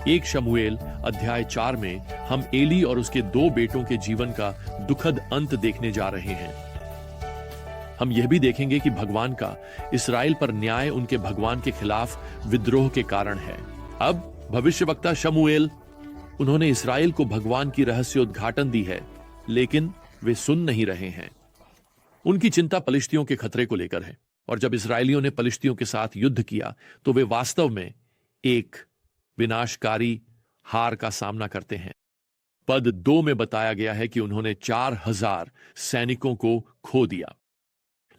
एक शमूएल अध्याय 4 में हम एली और उसके 2 बेटों के जीवन का दुखद अंत देखने जा रहे हैं। हम यह भी देखेंगे कि भगवान का इस्राएल पर न्याय उनके भगवान के खिलाफ विद्रोह के कारण है। अब भविष्यवक्ता शमूएल, उन्होंने इस्राएल को भगवान की रहस्योद्घाटन दी है, लेकिन वे सुन नहीं रहे हैं। उनकी चिंता पलिश्तियों के खतरे को लेकर है, और जब इस्राएलियों ने पलिश्तियों के साथ युद्ध किया तो वे वास्तव में एक विनाशकारी हार का सामना करते हैं। पद 2 में बताया गया है कि उन्होंने 4000 सैनिकों को खो दिया।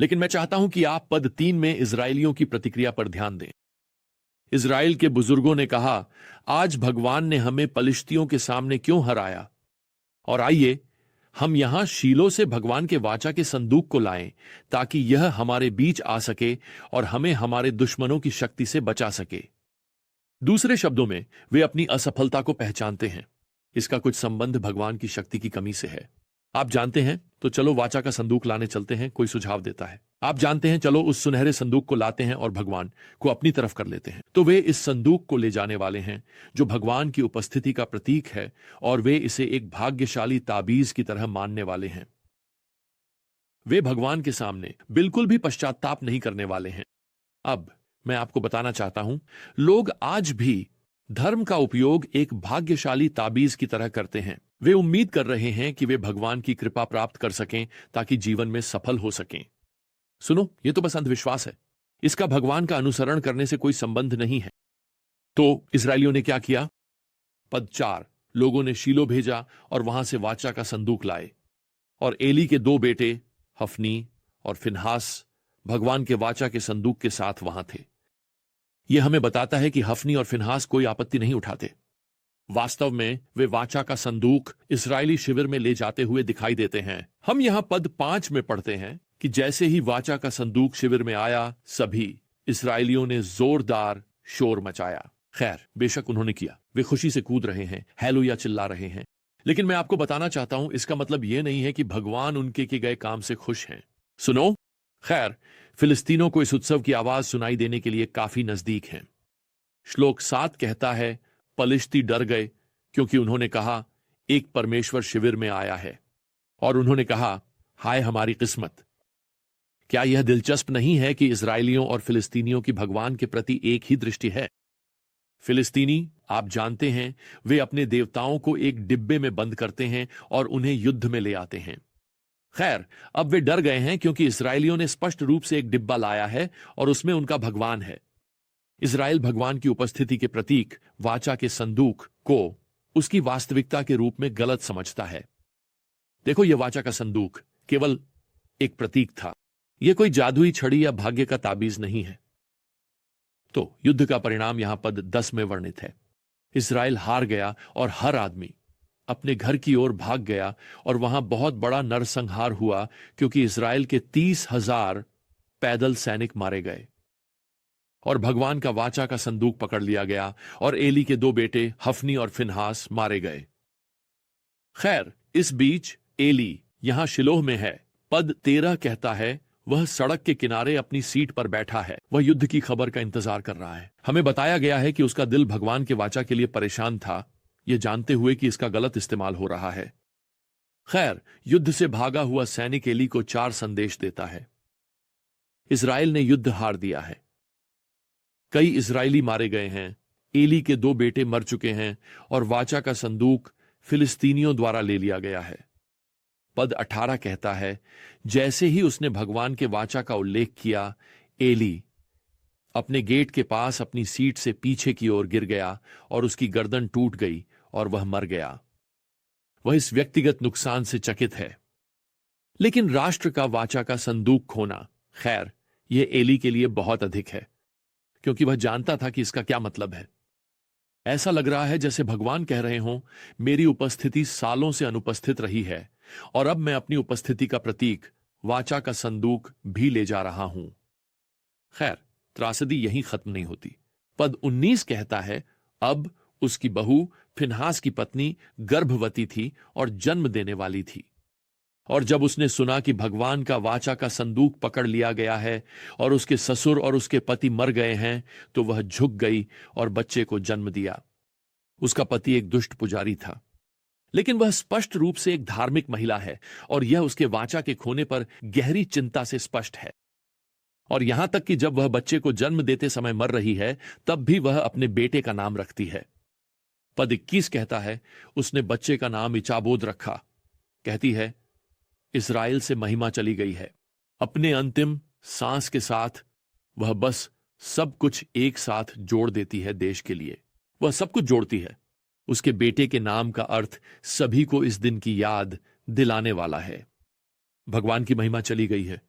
लेकिन मैं चाहता हूं कि आप पद 3 में इस्राएलियों की प्रतिक्रिया पर ध्यान दें। इस्राएल के बुजुर्गों ने कहा, आज भगवान ने हमें पलिश्तियों के सामने क्यों हराया? और आइए हम यहां शीलो से भगवान के वाचा के संदूक को लाएं, ताकि यह हमारे बीच आ सके और हमें हमारे दुश्मनों की शक्ति से बचा सके। दूसरे शब्दों में, वे अपनी असफलता को पहचानते हैं। इसका कुछ संबंध भगवान की शक्ति की कमी से है। आप जानते हैं, तो चलो वाचा का संदूक लाने चलते हैं, कोई सुझाव देता है। आप जानते हैं, चलो उस सुनहरे संदूक को लाते हैं और भगवान को अपनी तरफ कर लेते हैं। तो वे इस संदूक को ले जाने वाले हैं, जो भगवान की उपस्थिति का प्रतीक है, और वे इसे एक भाग्यशाली ताबीज की तरह मानने वाले हैं। वे भगवान के सामने बिल्कुल भी पश्चाताप नहीं करने वाले हैं। अब मैं आपको बताना चाहता हूं, लोग आज भी धर्म का उपयोग एक भाग्यशाली ताबीज की तरह करते हैं। वे उम्मीद कर रहे हैं कि वे भगवान की कृपा प्राप्त कर सकें, ताकि जीवन में सफल हो सकें। सुनो, यह तो बस अंधविश्वास है। इसका भगवान का अनुसरण करने से कोई संबंध नहीं है। तो इस्राएलियों ने क्या किया? पद 4, लोगों ने शीलो भेजा और वहां से वाचा का संदूक लाए, और एली के 2 बेटे हफनी और फिनहास भगवान के वाचा के संदूक के साथ वहां थे। यह हमें बताता है कि हफनी और फिनहास कोई आपत्ति नहीं उठाते। वास्तव में वे वाचा का संदूक इस्राएली शिविर में ले जाते हुए दिखाई देते हैं। हम यहां पद 5 में पढ़ते हैं कि जैसे ही वाचा का संदूक शिविर में आया, सभी इस्राएलियों ने जोरदार शोर मचाया। खैर, बेशक उन्होंने किया। वे खुशी से कूद रहे हैं, हालेलुया चिल्ला रहे हैं। लेकिन मैं आपको बताना चाहता हूं, इसका मतलब यह नहीं है कि भगवान उनके किए गए काम से खुश हैं। सुनो, खैर, फिलिस्तीनों को इस उत्सव की आवाज सुनाई देने के लिए काफी नजदीक हैं। श्लोक 7 कहता है, पलिश्ती डर गए, क्योंकि उन्होंने कहा, एक परमेश्वर शिविर में आया है। और उन्होंने कहा, हाय हमारी किस्मत। क्या यह दिलचस्प नहीं है कि इस्राएलियों और फिलिस्तीनियों की भगवान के प्रति एक ही दृष्टि है? फिलिस्तीनी, आप जानते हैं, वे अपने देवताओं को एक डिब्बे में बंद करते हैं और उन्हें युद्ध में ले आते हैं। खैर, अब वे डर गए हैं, क्योंकि इस्राएलियों ने स्पष्ट रूप से एक डिब्बा लाया है और उसमें उनका भगवान है। इस्राएल भगवान की उपस्थिति के प्रतीक वाचा के संदूक को उसकी वास्तविकता के रूप में गलत समझता है। देखो, यह वाचा का संदूक केवल एक प्रतीक था। यह कोई जादुई छड़ी या भाग्य का ताबीज नहीं है। तो युद्ध का परिणाम यहां पद 10 में वर्णित है। इस्राएल हार गया और हर आदमी अपने घर की ओर भाग गया, और वहां बहुत बड़ा नरसंहार हुआ, क्योंकि इस्राएल के 30,000 पैदल सैनिक मारे गए। और भगवान का वाचा का संदूक पकड़ लिया गया, और एली के 2 बेटे हफनी और फिनहास मारे गए। खैर, इस बीच एली यहां शिलोह में है। पद 13 कहता है, वह सड़क के किनारे अपनी सीट पर बैठा है। वह युद्ध की खबर का इंतजार कर रहा है। हमें बताया गया है कि उसका दिल भगवान के वाचा के लिए परेशान था, यह जानते हुए कि इसका गलत इस्तेमाल हो रहा है। खैर, युद्ध से भागा हुआ सैनिक एली को 4 संदेश देता है। इस्राएल ने युद्ध हार दिया है। कई इस्राएली मारे गए हैं। एली के 2 बेटे मर चुके हैं, और वाचा का संदूक फिलिस्तीनियों द्वारा ले लिया गया है। पद 18 कहता है, जैसे ही उसने भगवान के वाचा का उल्लेख किया, एली अपने गेट के पास अपनी सीट से पीछे की ओर गिर गया, और उसकी गर्दन टूट गई और वह मर गया। वह इस व्यक्तिगत नुकसान से चकित है। लेकिन राष्ट्र का वाचा का संदूक खोना, खैर, यह एली के लिए बहुत अधिक है, क्योंकि वह जानता था कि इसका क्या मतलब है। ऐसा लग रहा है जैसे भगवान कह रहे हों, मेरी उपस्थिति सालों से अनुपस्थित रही है, और अब मैं अपनी उपस्थिति का प्रतीक वाचा का संदूक भी ले जा रहा हूं। खैर, त्रासदी यहीं खत्म नहीं होती। पद 19 कहता है, अब उसकी बहू फिनहास की पत्नी गर्भवती थी और जन्म देने वाली थी। और जब उसने सुना कि भगवान का वाचा का संदूक पकड़ लिया गया है और उसके ससुर और उसके पति मर गए हैं, तो वह झुक गई और बच्चे को जन्म दिया। उसका पति एक दुष्ट पुजारी था, लेकिन वह स्पष्ट रूप से एक धार्मिक महिला है और यह उसके वाचा के खोने पर गहरी चिंता से स्पष्ट है। और यहां तक कि जब वह बच्चे को जन्म देते समय मर रही है, तब भी वह अपने बेटे का नाम रखती है। पद 21 कहता है, उसने बच्चे का नाम इचाबोद रखा। कहती है, इस्राएल से महिमा चली गई है। अपने अंतिम सांस के साथ वह बस सब कुछ एक साथ जोड़ देती है देश के लिए। वह सब कुछ जोड़ती है। उसके बेटे के नाम का अर्थ सभी को इस दिन की याद दिलाने वाला है। भगवान की महिमा चली गई है।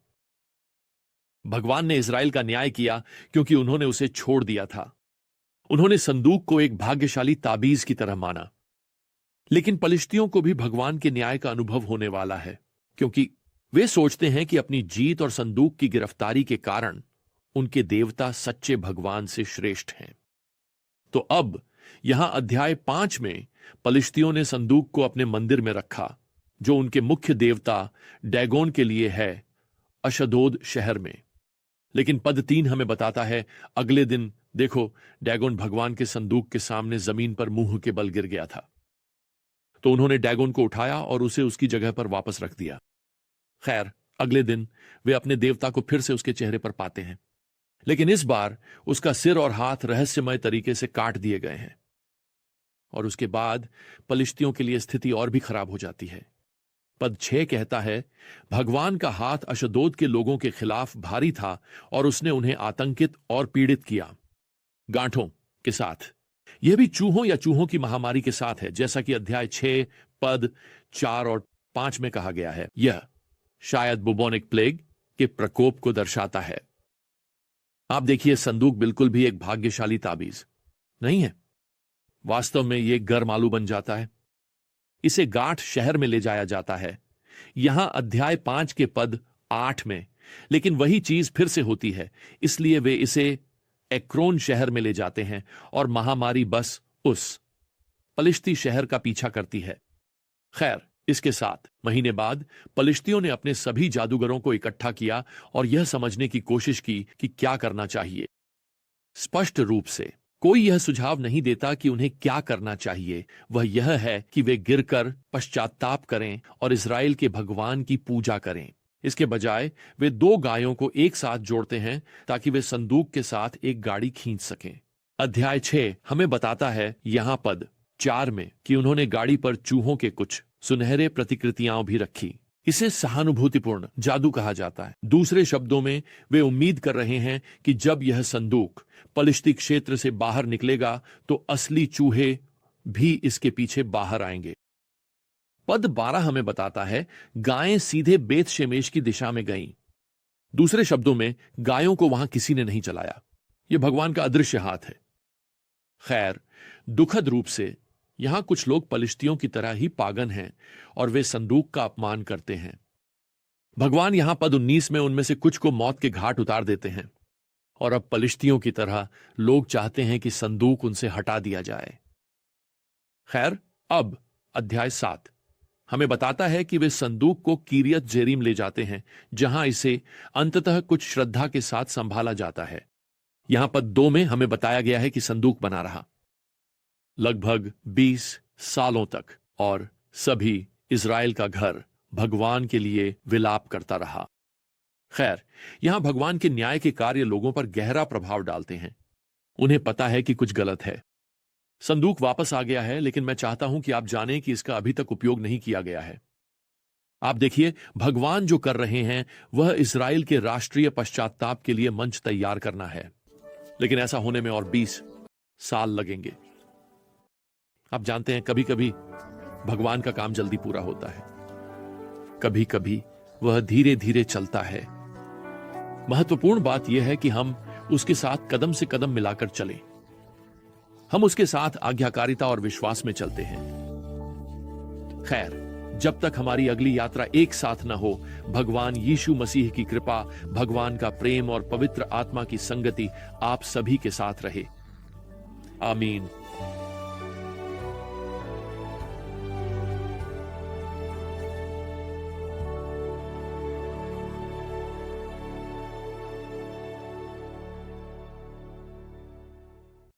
भगवान ने इस्राएल का न्याय किया क्योंकि उन्होंने उसे छोड़ दिया था। उन्होंने संदूक को एक भाग्यशाली ताबीज की तरह माना। लेकिन पलिश्तियों को भी भगवान के न्याय का अनुभव होने वाला है, क्योंकि वे सोचते हैं कि अपनी जीत और संदूक की गिरफ्तारी के कारण उनके देवता सच्चे भगवान से श्रेष्ठ हैं। तो अब यहां अध्याय 5 में पलिश्तियों ने संदूक को अपने मंदिर में रखा, जो उनके मुख्य देवता डैगोन के लिए है, अशदोद शहर में। लेकिन पद 3 हमें बताता है, अगले दिन देखो, डैगोन भगवान के संदूक के सामने जमीन पर मुंह के बल गिर गया था। तो उन्होंने डैगोन को उठाया और उसे उसकी जगह पर वापस रख दिया। खैर, अगले दिन वे अपने देवता को फिर से उसके चेहरे पर पाते हैं, लेकिन इस बार उसका सिर और हाथ रहस्यमय तरीके से काट दिए गए हैं। और उसके बाद पलिश्तियों के लिए स्थिति और भी खराब हो जाती है। पद 6 कहता है, भगवान का हाथ अशदोद के लोगों के खिलाफ भारी था और उसने उन्हें आतंकित और पीड़ित किया, गांठों के साथ। यह भी चूहों या चूहों की महामारी के साथ है, जैसा कि अध्याय 6 पद 4 और 5 में कहा गया है। यह शायद बुबोनिक प्लेग के प्रकोप को दर्शाता है। आप देखिए, संदूक बिल्कुल भी एक भाग्यशाली ताबीज नहीं है। वास्तव में यह गरमालू बन जाता है। इसे गाठ शहर में ले जाया जाता है, यहां अध्याय 5 के पद 8 में। लेकिन वही चीज फिर से होती है, इसलिए वे इसे एक्रोन शहर में ले जाते हैं और महामारी बस उस पलिश्ती शहर का पीछा करती है। खैर, इसके साथ महीने बाद पलिश्तियों ने अपने सभी जादूगरों को इकट्ठा किया और यह समझने की कोशिश की कि क्या करना चाहिए। स्पष्ट रूप से कोई यह सुझाव नहीं देता कि उन्हें क्या करना चाहिए। वह यह है कि वे गिरकर पश्चाताप करें और इस्राएल के भगवान की पूजा करें। इसके बजाय वे 2 गायों को एक साथ जोड़ते हैं ताकि वे संदूक के साथ एक गाड़ी खींच सकें। अध्याय 6 हमें बताता है यहां पद 4 में कि उन्होंने गाड़ी पर चूहों के कुछ सुनहरे प्रतिकृतियां भी रखी। इसे सहानुभूतिपूर्ण जादू कहा जाता है। दूसरे शब्दों में, वे उम्मीद कर रहे हैं कि जब यह संदूक पलिश्ती क्षेत्र से बाहर निकलेगा तो असली चूहे भी इसके पीछे बाहर आएंगे। पद 12 हमें बताता है, गायें सीधे बेत शेमेश की दिशा में गईं। दूसरे शब्दों में, गायों को वहां किसी ने नहीं चलाया। यह भगवान का अदृश्य हाथ है। खैर, दुखद रूप से यहां कुछ लोग पलिश्तियों की तरह ही पागल हैं और वे संदूक का अपमान करते हैं। भगवान यहां पद 19 में उनमें से कुछ को मौत के घाट उतार देते हैं और अब पलिश्तियों की तरह लोग चाहते हैं कि संदूक उनसे हटा दिया जाए। खैर, अब अध्याय 7 हमें बताता है कि वे संदूक को कीरियत जेरीम ले जाते हैं, जहां इसे अंततः कुछ श्रद्धा के साथ संभाला जाता है। यहां पद 2 में हमें बताया गया है कि संदूक बना रहा लगभग 20 सालों तक और सभी इस्राएल का घर भगवान के लिए विलाप करता रहा। खैर, यहां भगवान के न्याय के कार्य लोगों पर गहरा प्रभाव डालते हैं। उन्हें पता है कि कुछ गलत है। संदूक वापस आ गया है, लेकिन मैं चाहता हूं कि आप जानें कि इसका अभी तक उपयोग नहीं किया गया है। आप देखिए, भगवान जो कर रहे हैं वह इस्राएल के राष्ट्रीय पश्चाताप के लिए मंच तैयार करना है, लेकिन ऐसा होने में और 20 साल लगेंगे। आप जानते हैं, कभी कभी भगवान का काम जल्दी पूरा होता है, कभी कभी वह धीरे धीरे चलता है। महत्वपूर्ण बात यह है कि हम उसके साथ कदम से कदम मिलाकर चलें। हम उसके साथ आज्ञाकारिता और विश्वास में चलते हैं। खैर, जब तक हमारी अगली यात्रा एक साथ न हो, भगवान यीशु मसीह की कृपा, भगवान का प्रेम और पवित्र आत्मा की संगति आप सभी के साथ रहे। आमीन।